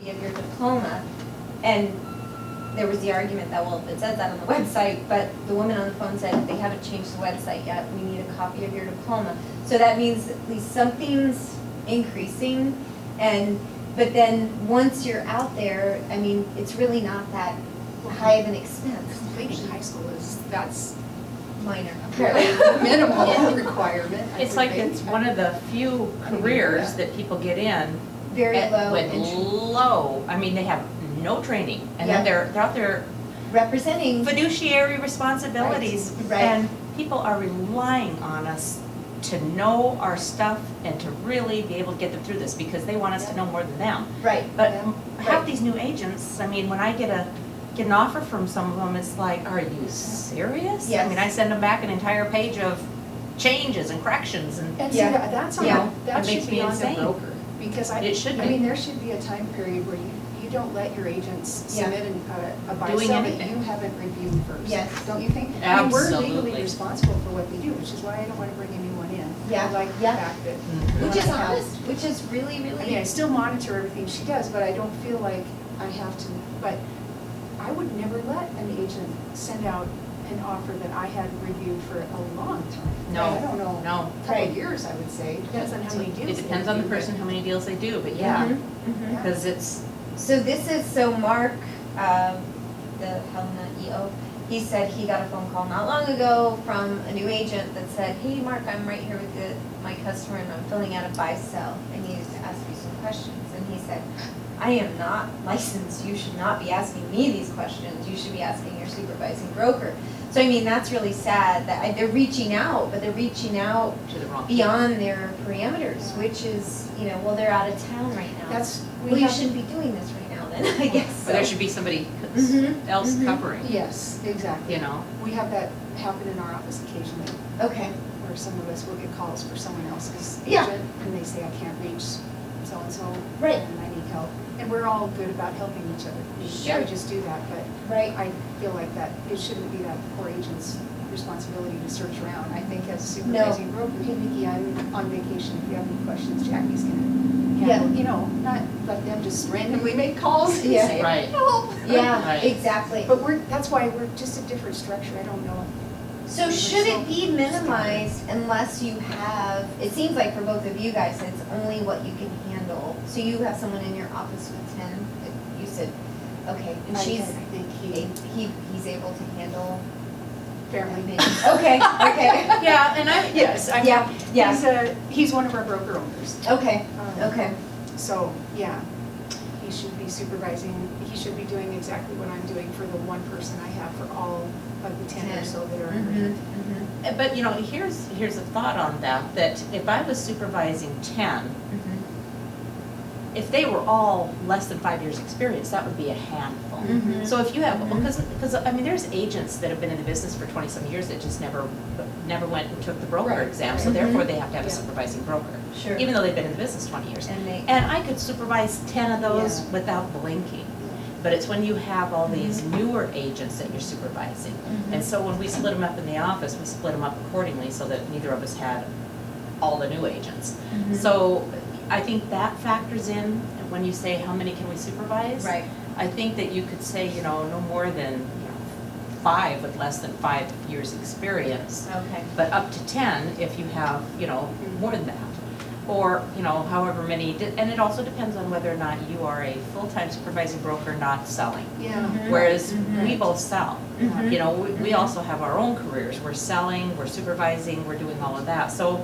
of your diploma, and there was the argument that, well, it says that on the website, but the woman on the phone said they haven't changed the website yet, we need a copy of your diploma. So that means at least something's increasing, but then once you're out there, I mean, it's really not that high of an expense. Completing high school that's Minor. really minimal requirement. It's like it's one of the few careers that people get in Very low with entry. low, I mean, they have no training, and then Yeah. they're out there Representing. fiduciary responsibilities. Right. And people are relying on us to know our stuff and to really be able to get them through this, because they want us to know more than them. Right. But Yeah. half these new agents, I mean, when I get an offer from some of them, it's like, are you serious? Yes. I mean, I send them back an entire page of changes and corrections and, And Yeah. see, that's on, Yeah. that It should makes be me on the insane. broker, because It should I be. mean, there should be a time period where you don't let your agents Yeah. submit a buy Doing sell that anything. you haven't reviewed first. Yes. Don't you think? I mean, we're legally Absolutely. responsible for what they do, which is why I don't want to bring anyone in. Yeah. I like the Yeah. fact that. Which is when I have- honest, which is really, I mean, I really, still monitor everything she does, but I don't feel like I have to, but I would never let an agent send out an offer that I had reviewed for a long time. No, I don't know. no. A couple Right. of years, I would say, depends on how many deals. It they depends on the do, but- person, how many deals they do, but yeah, Mhm, mhm. because it's, So this is, so Mark, the Helena EO, he said he got a phone call not long ago from a new agent that said, hey, Mark, I'm right here with my customer and I'm filling out a buy-sell. I needed to ask you some questions. And he said, I am not licensed. You should not be asking me these questions. You should be asking your supervising broker. So I mean, that's really sad that they're reaching out, but they're reaching out to the wrong. beyond their parameters, which is, well, they're out of town right now. That's, Well, you shouldn't be doing this right now then, I guess. But there should be somebody Mhm, else mhm. covering, yes, exactly. you know? We have that happen in our office occasionally, Okay, where some of us will get calls for someone else's Yeah. agent, and they say, I can't reach so-and-so, Right. and I need help. And we're all good about helping each other. We Sure. should just do that, but right. I feel like that, it shouldn't be that poor agent's responsibility to search around. I think as a supervising broker, hey, Vicki, I'm on vacation, if you have any questions, Jackie's gonna handle, not let them just randomly make calls and Yeah. say, Right. help. Yeah, Right. exactly. But that's why we're just a different structure, I don't know. So should it be minimized unless you have, it seems like for both of you guys, it's only what you can handle. So you have someone in your office with 10, you said, okay, and I she's, think he's able to handle fairly. everything. Okay, okay. Yeah, and Yes, I mean, Yeah, yeah, he's one of our broker owners. okay, Um, okay. So, yeah, he should be supervising, he should be doing exactly what I'm doing for the one person I have for all of the 10 or so that are Mhm, under. mhm, But, here's a thought on that if I was supervising 10, mhm. if they were all less than 5 years' experience, that would be a handful. Mhm. So if you have, Mhm. because, I mean, there's agents that have been in the business for 20-some years that just never went and took the broker Right, exam, so right. therefore they have to have a Yeah. supervising broker. Sure. Even though they've been in the business 20 years. And And I could supervise 10 of those Yeah. without blinking. But it's when you have all these newer agents that you're supervising. Mhm. And so when we split them up in the office, we split them up accordingly so that neither of us had all the new agents. Mhm. So I think that factors in when you say, how many can we supervise? Right. I think that you could say, no more than 5 with less than 5 years' experience, Okay. but up to 10 if you have, more than that. Or, however many, and it also depends on whether or not you are a full-time supervising broker not selling. Yeah. Mhm. Whereas Mhm. we both sell. Mhm. We also have our own careers. We're selling, we're supervising, we're doing all of that. So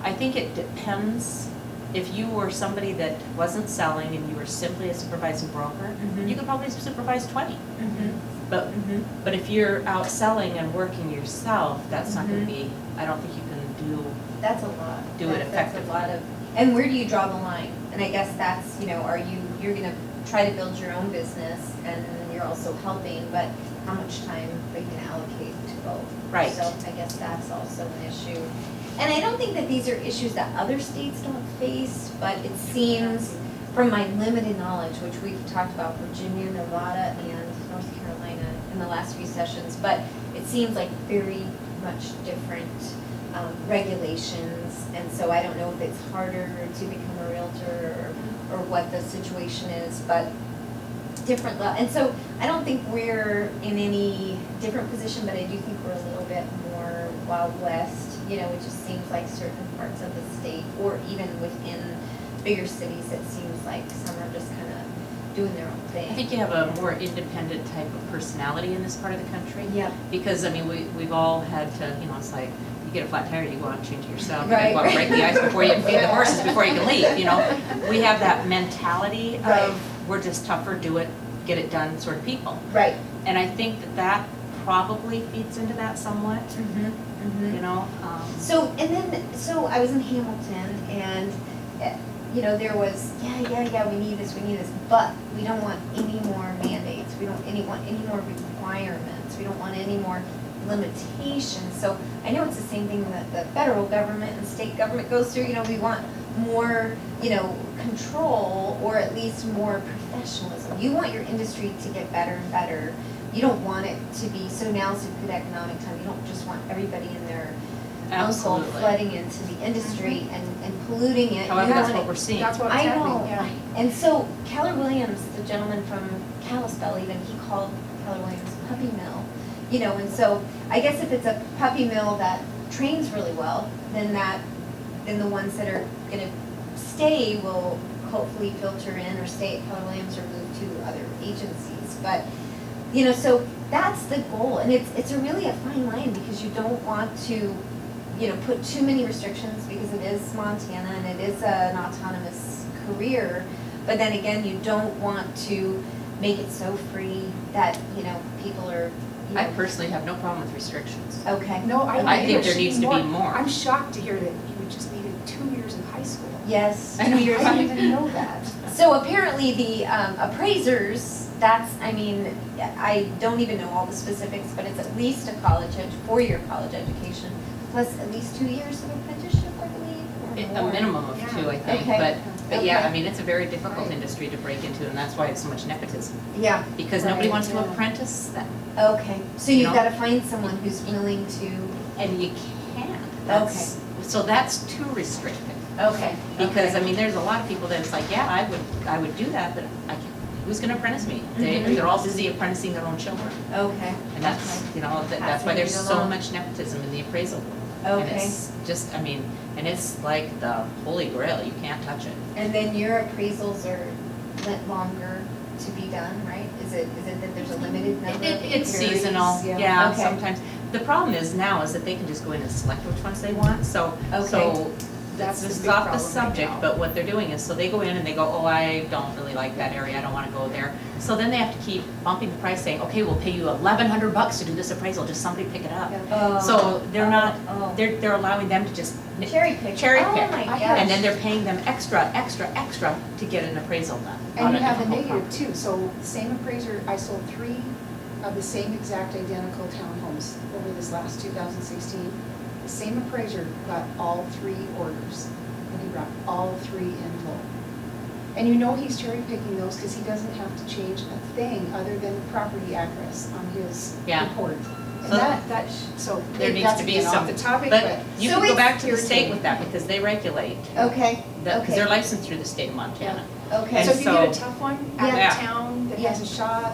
I think it depends. If you were somebody that wasn't selling and you were simply a supervising broker, Mhm. you could probably supervise 20. Mhm. But Mhm. but if you're out selling and working yourself, that's not going Mhm. to be, I don't think you can do. That's a lot. Do it That's effectively. a lot of, and where do you draw the line? And I guess that's, you're gonna try to build your own business and you're also helping, but how much time are you gonna allocate to both? Right. So I guess that's also an issue. And I don't think that these are issues that other states don't face, but it seems, from my limited knowledge, which we've talked about Virginia, Nevada, and North Carolina in the last few sessions, but it seems like very much different regulations, and so I don't know if it's harder to become a realtor or what the situation is, but different and so I don't think we're in any different position, but I do think we're a little bit more Wild West. You know, it just seems like certain parts of the state, or even within bigger cities, it seems like some are just kind of doing their own thing. I think you have a more independent type of personality in this part of the country. Yep. Because, I mean, we've all had to, you know, it's like, you get a flat tire, you go out and change it yourself. Right. You go out and break the ice before you can feed the horses before you can leave, you know? We have that mentality Right. of, we're just tougher, do it, get it done sort of people. Right. And I think that probably feeds into that somewhat, you know? So, and then, so I was in Hamilton and, you know, there was, we need this, but we don't want any more mandates. We don't want any more requirements. We don't want any more limitations. So I know it's the same thing that the federal government and state government goes through. You know, we want more, you know, control, or at least more professionalism. You want your industry to get better and better. You don't want it to be, so now's a good economic time. You don't just want everybody in their uncle Absolutely. flooding into the industry and polluting it. However, You that's want what it- we're seeing. That's what's I happening, know. yeah. And so Keller Williams, the gentleman from Kalispell even, he called Keller Williams puppy mill. You know, and so I guess if it's a puppy mill that trains really well, then the ones that are gonna stay will hopefully filter in or stay at Keller Williams or move to other agencies. But, you know, so that's the goal. And it's a really a fine line, because you don't want to, you know, put too many restrictions, because it is Montana and it is an autonomous career. But then again, you don't want to make it so free that, you know, people are, you know. I personally have no problem with restrictions. Okay. No, I think there needs to be more. I'm shocked to hear that you just needed 2 years of high school. Yes, I 2 know. years. I didn't even know that. So apparently the appraisers, that's, I mean, I don't even know all the specifics, but it's at least a 4-year college education, plus at least 2 years of apprenticeship, I believe, or A more. minimum of 2, I think, Okay. but yeah, Okay. I mean, it's a very difficult Right. industry to break into, and that's why it's so much nepotism. Yeah, Because nobody Right, wants to yeah. apprentice them, okay. So You you've know? gotta find someone who's willing to, and you can't. That's- So that's too restricted. okay. Because, okay. I mean, there's a lot of people that it's like, yeah, I would do that, but I can't, who's gonna apprentice me? Mhm. They're all busy apprenticing their own children. Okay. And that's, Okay. you know, Has that's to why be there's the so law. much nepotism in the appraisal world. And Okay. it's just, I mean, and it's like the holy grail, you can't touch it. And then your appraisals are longer to be done, right? Is it that there's a limited number? It's varies, seasonal, yeah. yeah, Okay. sometimes. The problem is now is that they can just go in and select which ones they want, so, Okay. That's this the is big off the problem right subject, now. but what they're doing is, so they go in and they go, oh, I don't really like that area, I don't wanna go there. So then they have to keep bumping the price, saying, okay, we'll pay you $1,100 to do this appraisal, just somebody pick it up. Yeah. Oh. So they're not, Oh. they're allowing them to just Cherry pick. cherry Oh pick. my gosh. And then they're paying them extra to get an appraisal done on And a you have the difficult negative property. too, so same appraiser, I sold 3 of the same exact identical townhomes over this last 2016. The same appraiser got all 3 orders, and he brought all 3 in full. And you know he's cherry picking those because he doesn't have to change a thing other than the property address on his Yeah. report. And So so There needs that's to be again some, off the topic, but but you So can go it's back to the state irritating. with that because they regulate. Okay, Because okay. they're licensed through the state of Montana. Okay. And So if you get a so- tough one out Yeah. of town that has Yeah. a shot,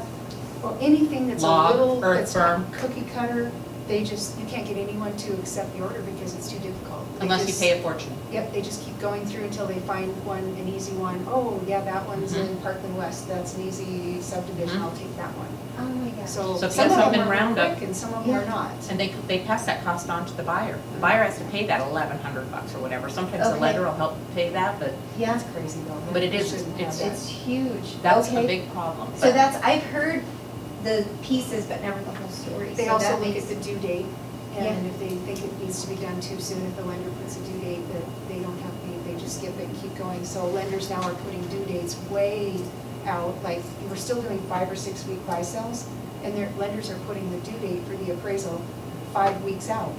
or anything that's a Log, little, that's not earthworm. cookie cutter, you can't get anyone to accept the order because it's too difficult. They Unless you just- pay a fortune. Yep, they just keep going through until they find an easy one. Oh, yeah, that one's in Mhm. Parkland West, that's an easy subdivision, Mhm. I'll take that one. Oh my gosh. So So if you some have of them something are Roundup- quick and some of them are Yeah. not. And they pass that cost on to the buyer. The buyer has to pay that $1,100 or whatever. Sometimes the Okay. lender will help pay that, but Yeah, That's crazy though. But it We is- shouldn't have it's- that. it's huge. that's Okay. a big problem. So But- that's, I've heard the pieces, but never the whole story. They So also that look makes- at the due date, and Yeah. if they think it needs to be done too soon, if the lender puts a due date, that they don't have, they just skip it and keep going. So lenders now are putting due dates way out, like, we're still doing 5 or 6 week buy sales, and their lenders are putting the due date for the appraisal 5 weeks out.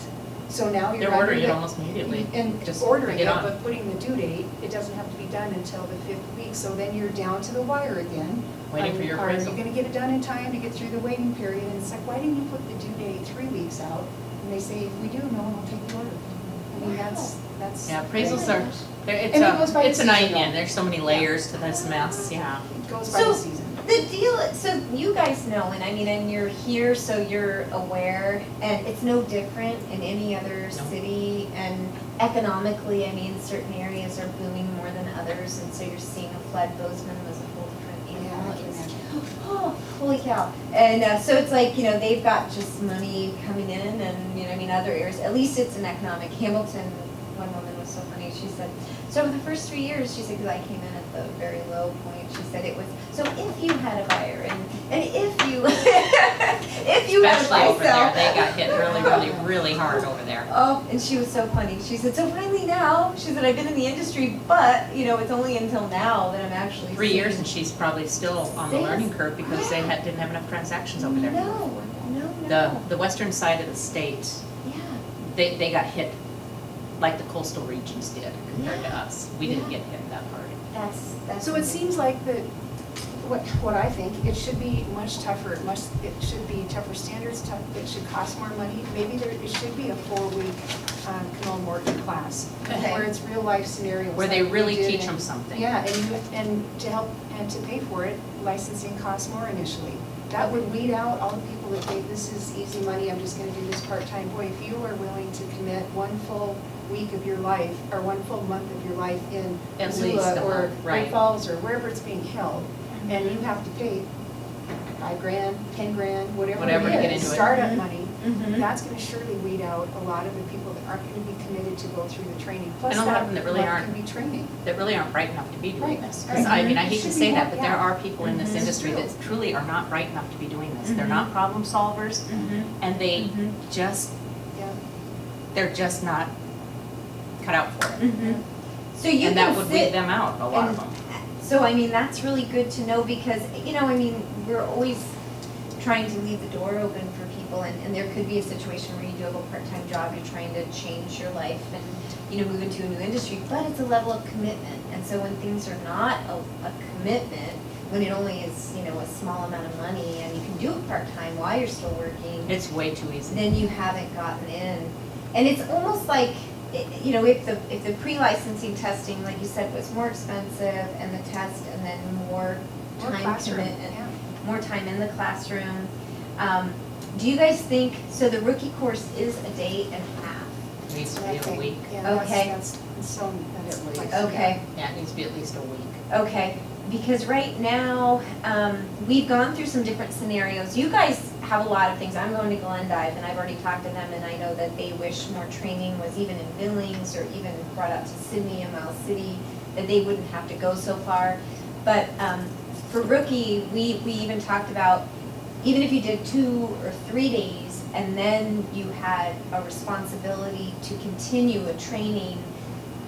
So now you're. They're ordering it under- almost immediately. And Just ordering get it, on. but putting the due date, it doesn't have to be done until the 5th week, so then you're down to the wire again. Waiting for your appraisal. Are you gonna get it done in time to get through the waiting period? And it's like, why didn't you put the due date 3 weeks out? And they say, if we do, no one will take the order. I mean, Wow. that's, that's. Yeah, appraisals are, And it goes by the it's an season, onion, though. there's so many layers to this mess, yeah. It goes by the season. The deal, so you guys know, and I mean, and you're here, so you're aware, and it's no different in any other No. city, and economically, I mean, certain areas are booming more than others, and so you're seeing a flood. Bozeman was a whole different Yeah, animal. I can It was- imagine. Oh, holy cow. And so it's like, they've got just money coming in, and, I mean, other areas, at least it's an economic. Hamilton, one woman was so funny, she said, so over the first 3 years, she said, because I came in at the very low point, she said it was, so if you had a buyer, and if you, if you had a Especially buy over there, sell. they got hit really, really, really hard over there. Oh, and she was so funny. She said, so finally now, she said, I've been in the industry, but, it's only until now that I'm actually 3 years seeing and she's probably still on the Sales. learning curve because they Yeah. didn't have enough transactions over there. No, no. The western side of the state, Yeah. they got hit like the coastal regions did compared to Yeah. us. We didn't Yeah. get hit that hard. That's. So it seems like what I think, it should be much tougher, it should be tougher standards, it should cost more money. Maybe it should be a 4-week Camille Morton class, Okay. where it's real life scenarios. Where they like we really did teach in- them something. Yeah, and to help, and to pay for it, licensing costs more initially. That would weed out all the people that think this is easy money, I'm just gonna do this part-time. Boy, if you are willing to commit one full week of your life, or one full month of your life in At least Missoula a or month, right. Great Falls, or wherever it's being held, and you have to pay $5,000, $10,000, Whatever whatever to get it is, into it. startup Mhm. money, Mhm. that's gonna surely weed out a lot of the people that aren't gonna be committed to go through the training. Plus And a lot of them that really month aren't. can be training. That really aren't bright enough to be doing Right, this. Because right. I mean, I hate to Should say be that, more- but there yeah. are people in this Mhm. industry It's that truly are not bright enough to be doing this. They're Mhm. not problem solvers, Mhm. and they Mhm. just, Yeah. they're just not cut out for it. Mhm. So you And that can would sit- weed them out, a lot of and- them. So, I mean, that's really good to know because, I mean, we're always trying to leave the door open for people and there could be a situation where you do have a part-time job, you're trying to change your life and, move into a new industry, but it's a level of commitment. And so when things are not a commitment, when it only is, a small amount of money and you can do it part-time while you're still working, It's way too easy. then you haven't gotten in. And it's almost like, if the pre-licensing testing, like you said, was more expensive and the test and then more More time classroom, commitment, yeah. more time in the classroom. Do you guys think, so the rookie course is a day and a half? It needs to Yeah, I be a think- week. Yeah, Okay. that's so, that's like. Okay. Yeah, it needs to be at least a week. Okay, because right now, we've gone through some different scenarios. You guys have a lot of things. I'm going to Glendive and I've already talked to them and I know that they wish more training was even in Billings or even brought up to Sydney and Miles City, that they wouldn't have to go so far. But for rookie, we even talked about, even if you did 2 or 3 days and then you had a responsibility to continue a training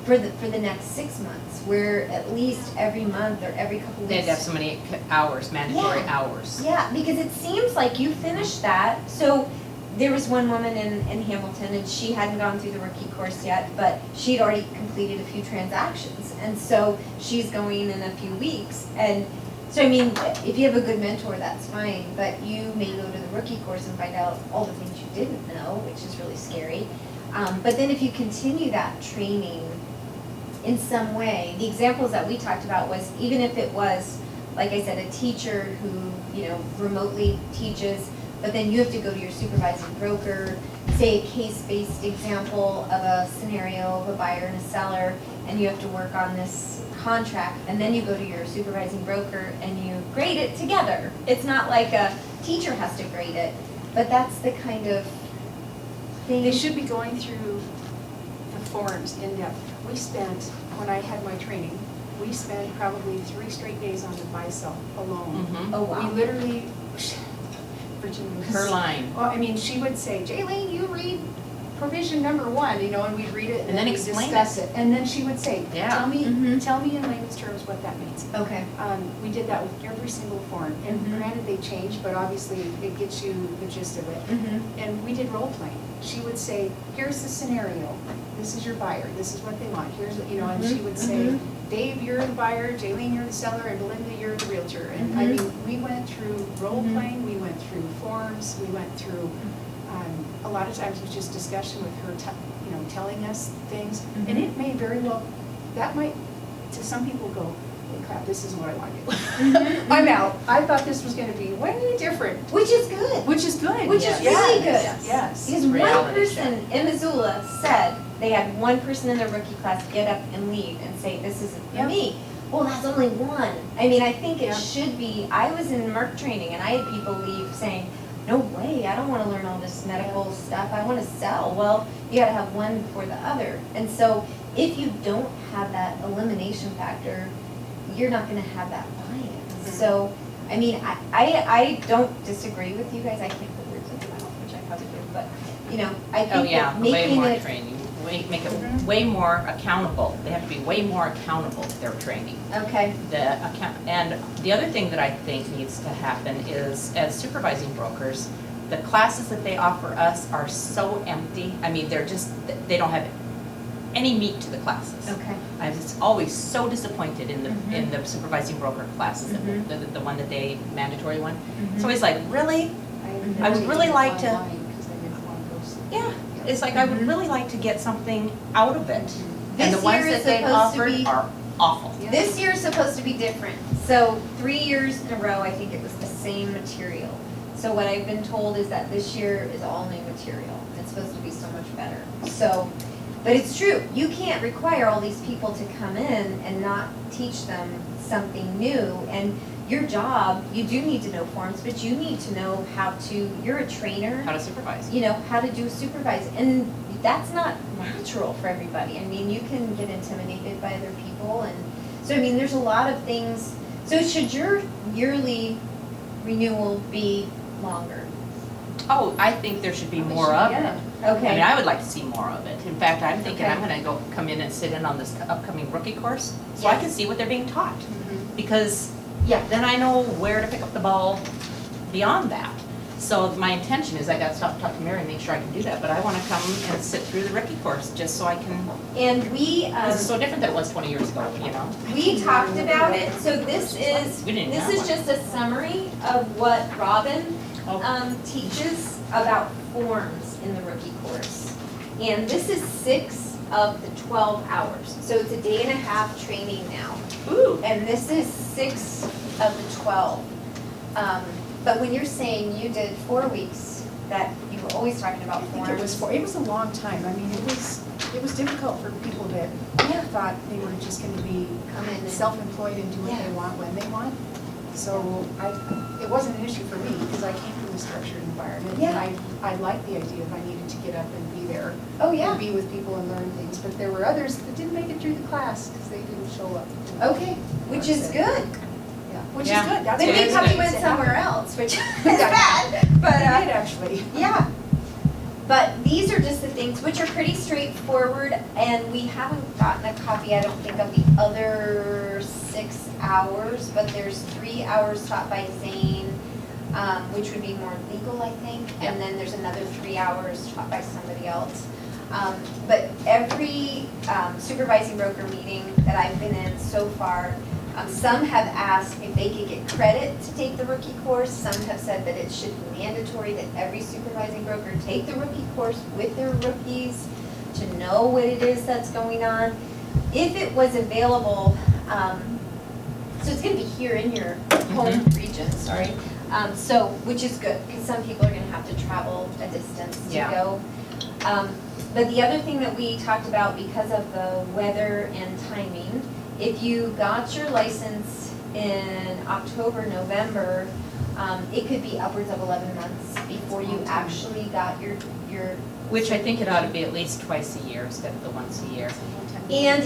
for the next 6 months, where at least every month or every couple They'd weeks. have so many hours, mandatory Yeah. hours. Yeah, because it seems like you finished that. So there was one woman in Hamilton and she hadn't gone through the rookie course yet, but she'd already completed a few transactions. And so she's going in a few weeks. And so, I mean, if you have a good mentor, that's fine, but you may go to the rookie course and find out all the things you didn't know, which is really scary. But then if you continue that training in some way, the examples that we talked about was, even if it was, like I said, a teacher who, remotely teaches, but then you have to go to your supervising broker, say a case-based example of a scenario of a buyer and a seller, and you have to work on this contract, and then you go to your supervising broker and you grade it together. It's not like a teacher has to grade it, but that's the kind of thing. They should be going through the forms in depth. We spent, when I had my training, we spent probably 3 straight days on the buy-sell alone. Mhm. Oh, wow. We literally, Virginia was. Her line. Well, I mean, she would say, Jaylene, you read provision number 1, and we'd read it And and then then we'd explain discuss it. And then she would say, Yeah. tell me Mhm. in layman's terms what that means. Okay. We did that with every single form, and Mhm. granted they changed, but obviously it gets you the gist of it. Mm-hmm. And we did role playing. She would say, here's the scenario, this is your buyer, this is what they want, here's what, and she would say, Mhm. Dave, you're the buyer, Jaylene, you're the seller, and Belinda, you're the realtor. And I Mhm. mean, we went through role Mhm. playing, we went through forms, we went through A lot of times it's just discussion with her, telling us things, and Mhm. it may very well, that might, to some people go, holy crap, this isn't what I wanted. Mhm. I'm out. I thought this was gonna be way different, Which is good. which is good. Which Yes. is really Yes, good. yes. Because one Reality person in Missoula said they had one person in their rookie class get up and leave and say, this isn't for Yep. me. Well, that's only one. I mean, I think it Yep. should be, I was in MERC training and I had people leave saying, no way, I don't want to learn all this medical stuff, I want to sell. Well, you gotta have one before the other. And so if you don't have that elimination factor, you're not gonna have that buy-in. Mhm. So, I mean, I don't disagree with you guys, I can't put words in my mouth, which I probably do, but, I Oh, think yeah, that way making more it, training, make it Mhm. way more accountable. They have to be way more accountable to their training. okay, And the other thing that I think needs to happen is, as supervising brokers, the classes that they offer us are so empty. I mean, they don't have any meat to the classes. okay. I was always so disappointed in Mhm. the supervising broker classes, Mhm. the one that they, mandatory one. Mhm. It's always like, really? I I would really like to- Because I didn't want those. Yeah, it's like, I would Mhm. really like to get something out of it. And the This ones year is that they've supposed to offered be- are awful. Yeah. This year is supposed to be different. So 3 years in a row, I think it was the same material. So what I've been told is that this year is all new material. It's supposed to be so much better. So, but it's true, you can't require all these people to come in and not teach them something new. And your job, you do need to know forms, but you need to know how to, you're a trainer, How to supervise. how to do supervise. And that's not natural for everybody. I mean, you can get intimidated by other people. And so, I mean, there's a lot of things. So should your yearly renewal be longer? Oh, I think there should be Probably more should, of yeah. it. I mean, Okay, I would like to see more of it. In fact, I'm thinking I'm Okay. gonna come in and sit in on this upcoming rookie course, so I Yes. can see what they're being taught. Mhm. Because yeah, then I know where to pick up the ball beyond that. So my intention is, I gotta stop talking to Mary and make sure I can do that, but I wanna come and sit through the rookie course, just so I can, and we, this is so different than it was 20 years ago, we talked about it. So this is, We didn't this have is one. just a summary of what Robin Oh. teaches about forms in the rookie course. And this is 6 of the 12 hours. So it's a day and a half training now. Ooh. And this is 6 of the 12. But when you're saying you did 4 weeks, that you were always talking I about think it was forms. it was a long time. I mean, it was difficult for people that Yeah. thought they were just gonna be Come in and- self-employed and do what Yeah. they want when they want. So it wasn't an issue for me because I came from a structured environment. Yeah. And I liked the idea of I needed to get up and be there. Oh, yeah. And be with people and learn things. But there were others that didn't make it through the class because they didn't show up. Okay, which is good. Yeah, which is Yeah. good. That's Then what we it's probably nice went to have. somewhere else, which is Yeah. bad, but, They did actually. yeah. But these are just the things, which are pretty straightforward, and we haven't gotten a copy, I don't think, of the other 6 hours, but there's 3 hours taught by Zane, which would be more legal, I think, Yeah. and then there's another 3 hours taught by somebody else. But every supervising broker meeting that I've been in so far, some have asked if they could get credit to take the rookie course. Some have said that it should be mandatory that every supervising broker take the rookie course with their rookies to know what it is that's going on. If it was available, so it's gonna be here in your home region, sorry. So, which is good, because some people are gonna have to travel a distance to Yeah. go. But the other thing that we talked about, because of the weather and timing, if you got your license in October, November, it could be upwards of 11 months before you actually got your. Which I think it ought to be at least twice a year instead of the once a year. And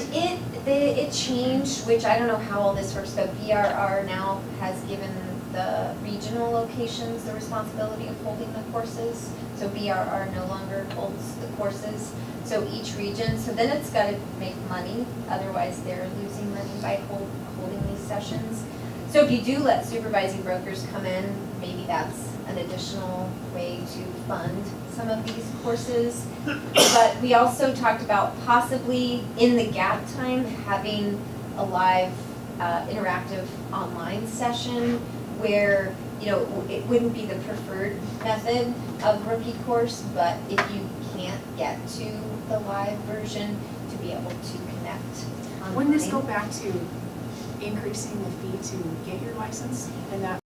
it changed, which I don't know how all this works, but BRR now has given the regional locations the responsibility of holding the courses. So BRR no longer holds the courses, so each region, so then it's gotta make money, otherwise they're losing money by holding these sessions. So if you do let supervising brokers come in, maybe that's an additional way to fund some of these courses. But we also talked about possibly in the gap time, having a live interactive online session where, you know, it wouldn't be the preferred method of rookie course, but if you can't get to the live version, to be able to connect online. Wouldn't this go back to increasing the fee to get your license, and that